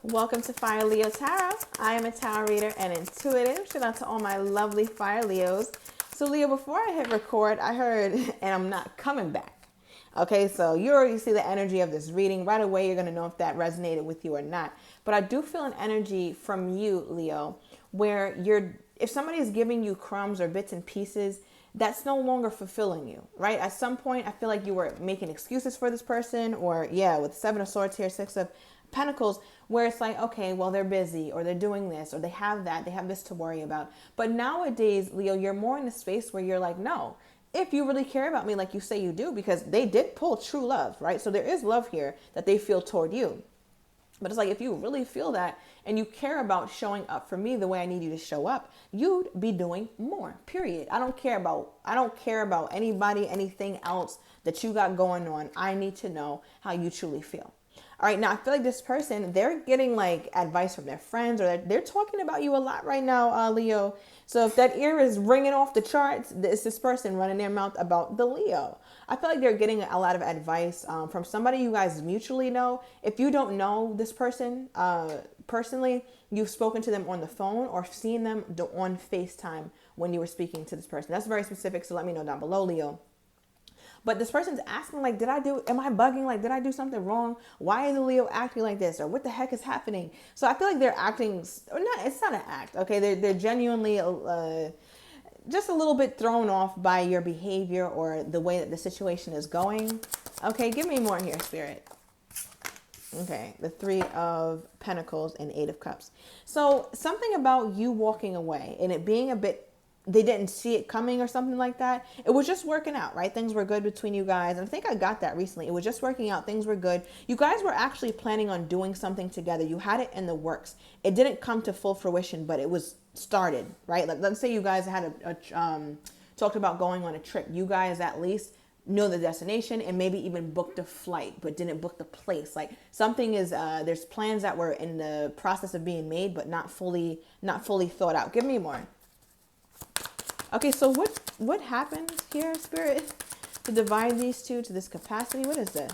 Welcome to Fire Leo Tarot. I am a tarot reader and intuitive. Shout out to all my lovely Fire Leos. So Leo, before I hit record, I heard, and I'm not coming back. Okay, so you already see the energy of this reading. Right away, you're going to know if that resonated with you or not. But I do feel an energy from you, Leo, where if somebody is giving you crumbs or bits and pieces, that's no longer fulfilling you, right? At some point, I feel like you were making excuses for this person, or with Seven of Swords here, Six of Pentacles, where it's like, okay, well, they're busy, or they're doing this, or they have that, they have this to worry about. But nowadays, Leo, you're more in the space where you're like, no, if you really care about me like you say you do, because they did pull true love, right? So there is love here that they feel toward you. But it's like, if you really feel that and you care about showing up for me the way I need you to show up, you'd be doing more, period. I don't care about anybody, anything else that you got going on. I need to know how you truly feel. All right, now I feel like this person, they're getting like advice from their friends, or they're talking about you a lot right now, Leo. So if that ear is ringing off the charts, it's this person running their mouth about the Leo. I feel like they're getting a lot of advice from somebody you guys mutually know. If you don't know this person personally, you've spoken to them on the phone or seen them on FaceTime when you were speaking to this person. That's very specific, so let me know down below, Leo. But this person's asking, like, am I bugging? Like, did I do something wrong? Why is the Leo acting like this? Or what the heck is happening? So I feel like they're acting, or not, it's not an act, okay? They're genuinely just a little bit thrown off by your behavior or the way that the situation is going. Okay, give me more here, Spirit. Okay, the Three of Pentacles and Eight of Cups. So something about you walking away and it being a bit, they didn't see it coming or something like that. It was just working out, right? Things were good between you guys. And I think I got that recently. It was just working out. Things were good. You guys were actually planning on doing something together. You had it in the works. It didn't come to full fruition, but it was started, right? Like, let's say you guys had talked about going on a trip. You guys at least know the destination and maybe even booked a flight, but didn't book the place. Like something is, there's plans that were in the process of being made, but not fully thought out. Give me more. Okay, so what happened here, Spirit, to divide these two to this capacity? What is this?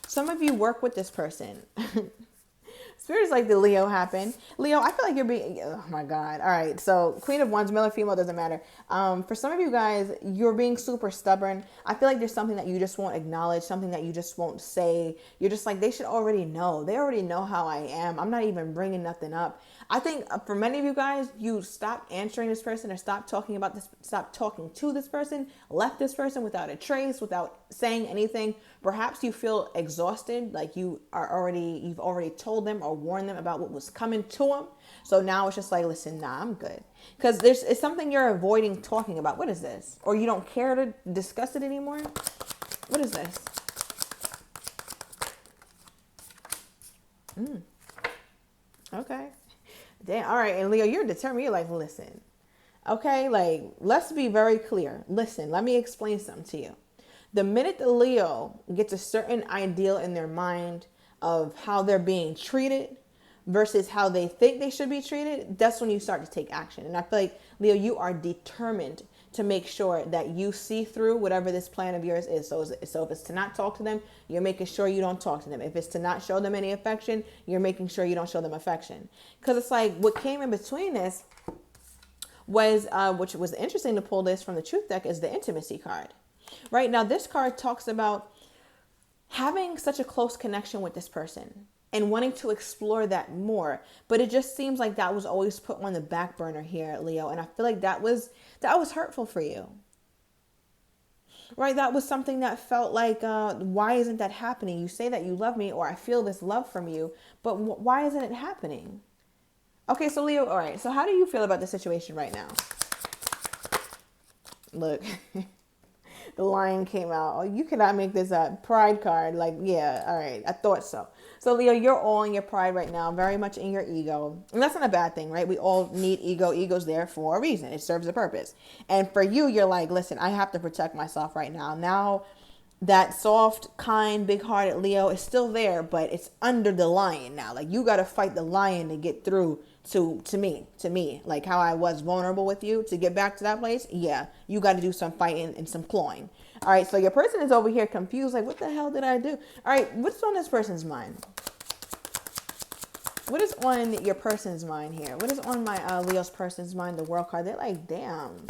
Some of you work with this person. Spirit is like the Leo happened. Leo, I feel like you're being, oh my God. All right, so Queen of Wands, male or female, doesn't matter. For some of you guys, you're being super stubborn. I feel like there's something that you just won't acknowledge, something that you just won't say. You're just like, they should already know. They already know how I am. I'm not even bringing nothing up. I think for many of you guys, you stopped answering this person or stopped talking about this, stopped talking to this person, left this person without a trace, without saying anything. Perhaps you feel exhausted, like you've already told them or warned them about what was coming to them. So now it's just like, listen, nah, I'm good. Because it's something you're avoiding talking about. What is this? Or you don't care to discuss it anymore? What is this? Okay. Damn. All right. And Leo, you're determined. You're like, listen. Okay. Like, let's be very clear. Listen, let me explain something to you. The minute the Leo gets a certain ideal in their mind of how they're being treated versus how they think they should be treated, that's when you start to take action. And I feel like, Leo, you are determined to make sure that you see through whatever this plan of yours is. So if it's to not talk to them, you're making sure you don't talk to them. If it's to not show them any affection, you're making sure you don't show them affection. Because it's like what came in between this was, which was interesting to pull this from the Truth deck, is the intimacy card. Right now, this card talks about having such a close connection with this person and wanting to explore that more. But it just seems like that was always put on the back burner here, Leo. And I feel like that was hurtful for you. Right? That was something that felt like, why isn't that happening? You say that you love me, or I feel this love from you, but why isn't it happening? Okay, so Leo, all right. So how do you feel about the situation right now? Look. The lion came out. Oh, you cannot make this a pride card. Like, yeah, all right. I thought so. So, Leo, you're all in your pride right now, very much in your ego. And that's not a bad thing, right? We all need ego. Ego's there for a reason. It serves a purpose. And for you, you're like, listen, I have to protect myself right now. Now, that soft, kind, big-hearted Leo is still there, but it's under the lion now. Like, you got to fight the lion to get through to me, like how I was vulnerable with you to get back to that place. Yeah, you got to do some fighting and some clawing. All right, so your person is over here confused, like, what the hell did I do? All right, what's on this person's mind? What is on your person's mind here? What is on my Leo's person's mind? The World card. They're like, damn.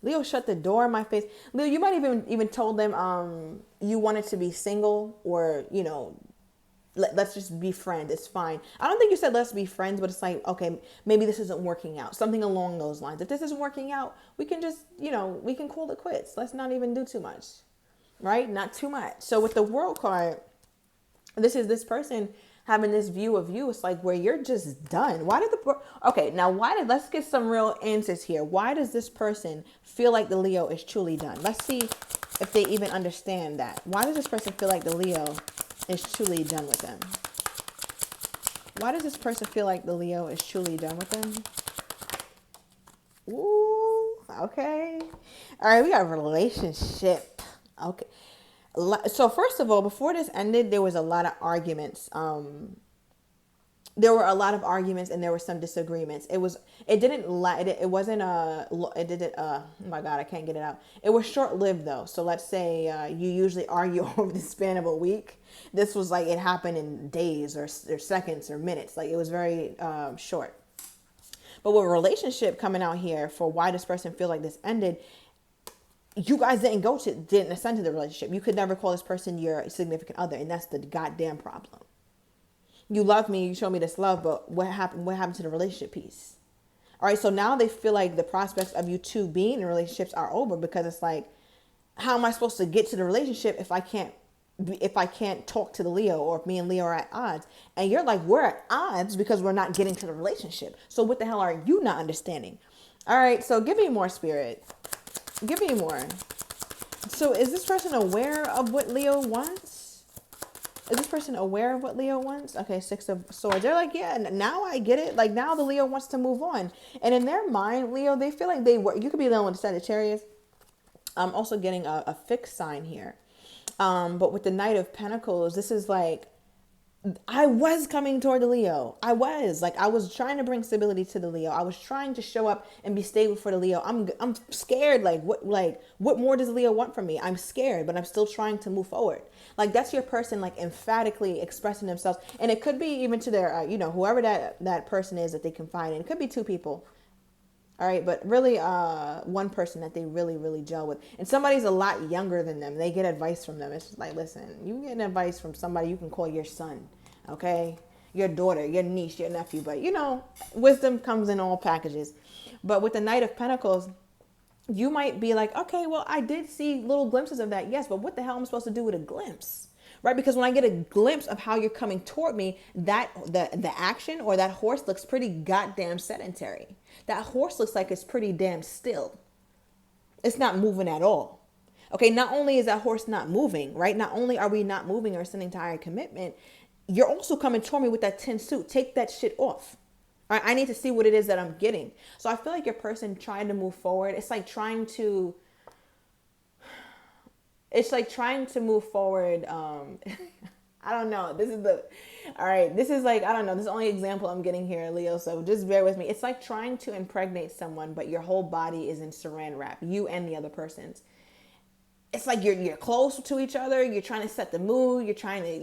Leo shut the door in my face. Leo, you might even told them you wanted to be single, or let's just be friends. It's fine. I don't think you said let's be friends, but it's like, okay, maybe this isn't working out. Something along those lines. If this isn't working out, we can just we can call it quits. Let's not even do too much, right? Not too much. So with the World card, this is this person having this view of you. It's like where you're just done. Let's get some real answers here. Why does this person feel like the Leo is truly done? Let's see if they even understand that. Why does this person feel like the Leo is truly done with them? Why does this person feel like the Leo is truly done with them? Ooh, okay. All right, we got a relationship. Okay. So first of all, before this ended, there was a lot of arguments. There were a lot of arguments and there were some disagreements. Oh my God, I can't get it out. It was short-lived though. So let's say you usually argue over the span of a week. This was like, it happened in days or seconds or minutes. Like it was very short. But with a relationship coming out here for why this person feel like this ended, you guys didn't ascend to the relationship. You could never call this person your significant other. And that's the goddamn problem. You love me, you show me this love, but what happened to the relationship piece? All right, so now they feel like the prospects of you two being in relationships are over, because it's like, how am I supposed to get to the relationship if I can't talk to the Leo, or if me and Leo are at odds? And you're like, we're at odds because we're not getting to the relationship. So what the hell are you not understanding? All right, so give me more, Spirit. Give me more. So is this person aware of what Leo wants? Is this person aware of what Leo wants? Okay, Six of Swords. They're like, yeah, now I get it. Like now the Leo wants to move on. And in their mind, Leo, they feel like you could be dealing with the Sagittarius. I'm also getting a fixed sign here. But with the Knight of Pentacles, this is like, I was coming toward the Leo. I was trying to bring stability to the Leo. I was trying to show up and be stable for the Leo. I'm scared. What more does Leo want from me? I'm scared, but I'm still trying to move forward. Like that's your person, like emphatically expressing themselves. And it could be even to their, whoever that person is that they confide in. It could be two people. All right. But really, one person that they really, really gel with. And somebody's a lot younger than them. They get advice from them. It's just like, listen, you get advice from somebody you can call your son. Okay. Your daughter, your niece, your nephew. But, wisdom comes in all packages. But with the Knight of Pentacles, you might be like, okay, well, I did see little glimpses of that. Yes. But what the hell am I supposed to do with a glimpse? Right? Because when I get a glimpse of how you're coming toward me, that the action or that horse looks pretty goddamn sedentary. That horse looks like it's pretty damn still. It's not moving at all. Okay, not only is that horse not moving, right? Not only are we not moving or sending to higher commitment, you're also coming toward me with that tin suit. Take that shit off. All right, I need to see what it is that I'm getting. So I feel like your person trying to move forward, it's like trying to move forward. I don't know. This is like, I don't know. This is the only example I'm getting here, Leo. So just bear with me. It's like trying to impregnate someone, but your whole body is in saran wrap, you and the other person's. It's like you're close to each other. You're trying to set the mood. You're trying to,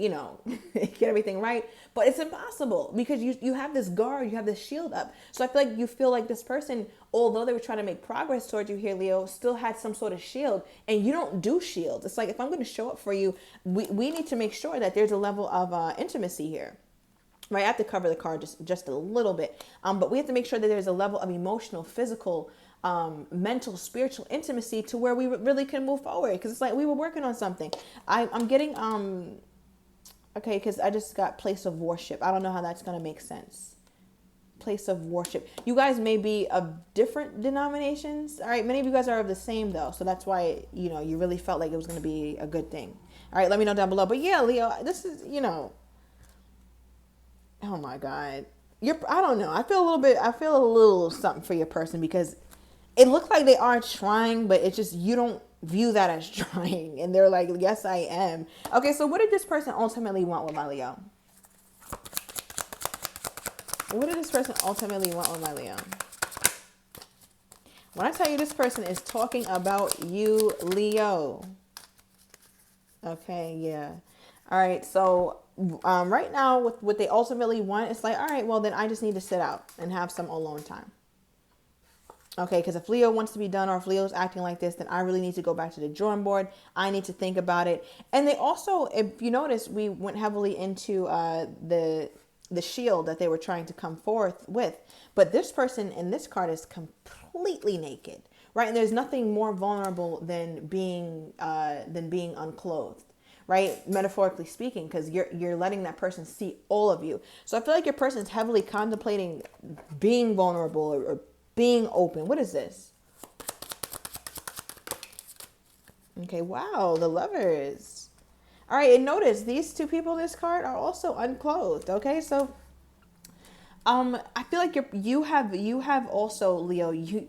get everything right. But it's impossible because you have this guard. You have this shield up. So I feel like this person, although they were trying to make progress towards you here, Leo, still had some sort of shield. And you don't do shields. It's like, if I'm going to show up for you, we need to make sure that there's a level of intimacy here. Right? I have to cover the card just a little bit. But we have to make sure that there's a level of emotional, physical, mental, spiritual intimacy to where we really can move forward. Because it's like we were working on something. I'm getting, okay, because I just got place of worship. I don't know how that's going to make sense. Place of worship. You guys may be of different denominations. All right. Many of you guys are of the same though. So that's why, you really felt like it was going to be a good thing. All right. Let me know down below. But yeah, Leo, this is, oh my God. I don't know. I feel a little something for your person because it looks like they are trying, but it's just, you don't view that as trying. And they're like, yes, I am. Okay, so what did this person ultimately want with my Leo? What did this person ultimately want with my Leo? When I tell you this person is talking about you, Leo. Okay, yeah. All right, so right now, with what they ultimately want, it's like, all right, well, then I just need to sit out and have some alone time. Okay, because if Leo wants to be done, or if Leo's acting like this, then I really need to go back to the drawing board. I need to think about it. And they also, if you notice, we went heavily into the shield that they were trying to come forth with. But this person in this card is completely naked, right? And there's nothing more vulnerable than being unclothed, right? Metaphorically speaking, because you're letting that person see all of you. So I feel like your person is heavily contemplating being vulnerable, or being open. What is this? Okay, wow, the Lovers. All right, and notice these two people in this card are also unclothed. Okay, so I feel like you have also, Leo, you,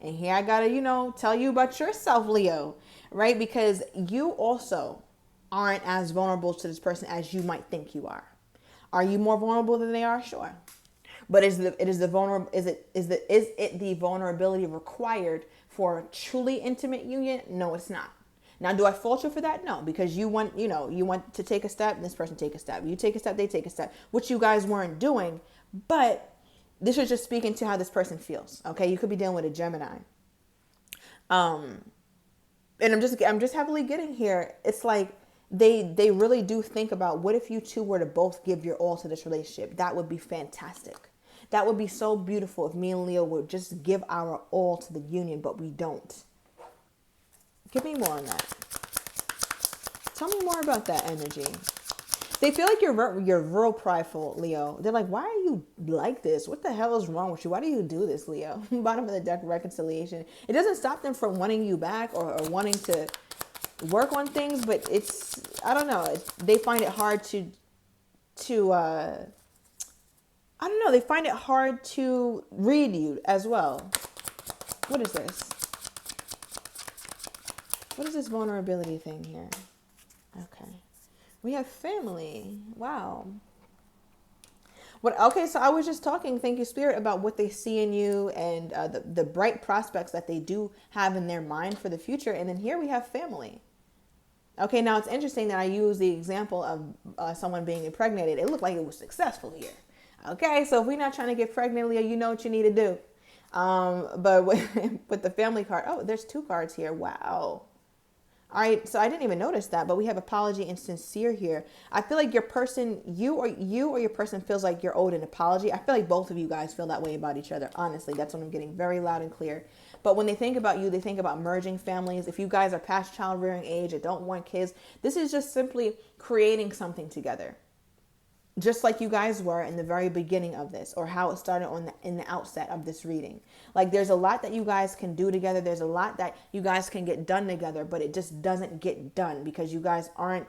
and here I gotta tell you about yourself, Leo, right? Because you also aren't as vulnerable to this person as you might think you are. Are you more vulnerable than they are? Sure. But is it the vulnerability required for a truly intimate union? No, it's not. Now, do I fault you for that? No, because you want to take a step, and this person take a step. You take a step, they take a step, which you guys weren't doing. But this is just speaking to how this person feels. Okay, you could be dealing with a Gemini. And I'm just heavily getting here. It's like they really do think about, what if you two were to both give your all to this relationship? That would be fantastic. That would be so beautiful if me and Leo would just give our all to the union, but we don't. Give me more on that. Tell me more about that energy. They feel like you're real prideful, Leo. They're like, why are you like this? What the hell is wrong with you? Why do you do this, Leo? Bottom of the deck, reconciliation. It doesn't stop them from wanting you back, or wanting to work on things, but it's, I don't know. They find it hard to I don't know. They find it hard to read you as well. What is this? What is this vulnerability thing here? Okay. We have family. Wow. Okay, so I was just talking, thank you, Spirit, about what they see in you, and the bright prospects that they do have in their mind for the future. And then here we have family. Okay, now it's interesting that I use the example of someone being impregnated. It looked like it was successful here. Okay, so if we're not trying to get pregnant, Leo, you know what you need to do. But with the family card, oh, there's two cards here. Wow. All right, so I didn't even notice that, but we have apology and sincere here. I feel like your person, you or your person feels like you're owed an apology. I feel like both of you guys feel that way about each other. Honestly, that's what I'm getting very loud and clear. But when they think about you, they think about merging families. If you guys are past child rearing age and don't want kids, this is just simply creating something together. Just like you guys were in the very beginning of this, or how it started in the outset of this reading. Like, there's a lot that you guys can do together. There's a lot that you guys can get done together, but it just doesn't get done because you guys aren't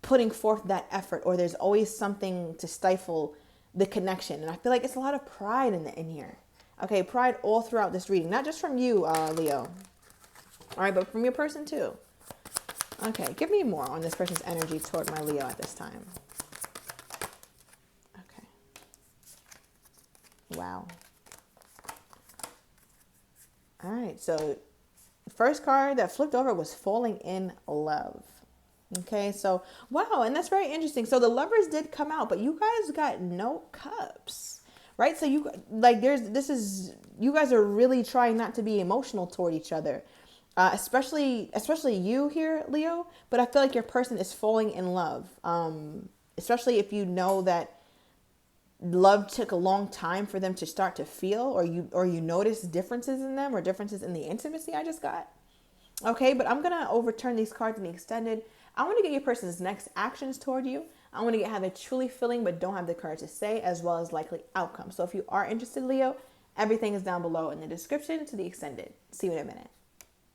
putting forth that effort, or there's always something to stifle the connection. And I feel like it's a lot of pride in here. Okay, pride all throughout this reading, not just from you, Leo. All right, but from your person too. Okay, give me more on this person's energy toward my Leo at this time. Wow. All right, so first card that flipped over was falling in love. Okay, so wow, and that's very interesting. So the Lovers did come out, but you guys got no cups, right? So you guys are really trying not to be emotional toward each other, especially you here, Leo. But I feel like your person is falling in love, especially if you know that love took a long time for them to start to feel, or you notice differences in them, or differences in the intimacy I just got. Okay, but I'm gonna overturn these cards in the extended. I want to get your person's next actions toward you. I want to get how they're truly feeling but don't have the courage to say, as well as likely outcomes. So if you are interested, Leo, everything is down below in the description to the extended. See you in a minute.